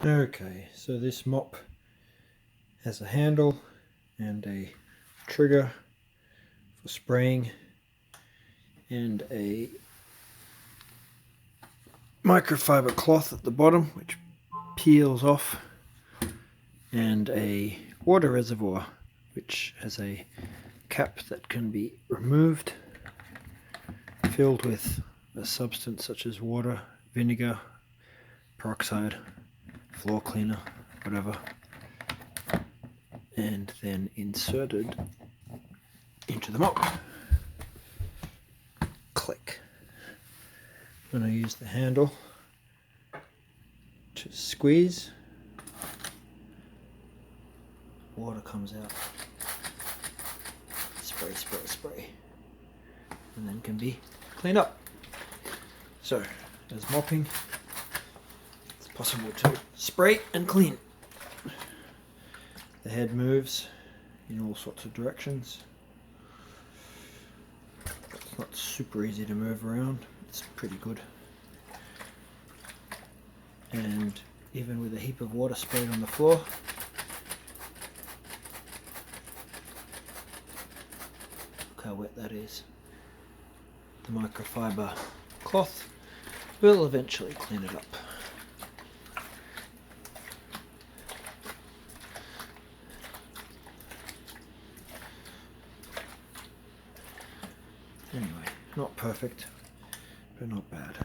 Okay, so this mop has a handle and a trigger for spraying and a microfiber cloth at the bottom which peels off, and a water reservoir which has a cap that can be removed, filled with a substance such as water, vinegar, peroxide, floor cleaner, whatever, and then inserted into the mop. Click. I'm going to use the handle to squeeze. Water comes out. Spray, spray, spray. And then can be cleaned up. So, as mopping, it's possible to spray and clean. The head moves in all sorts of directions. It's not super easy to move around. It's pretty good. And even with a heap of water sprayed on the floor, look how wet that is. The microfiber cloth will eventually clean it up. Anyway, not perfect, but not bad.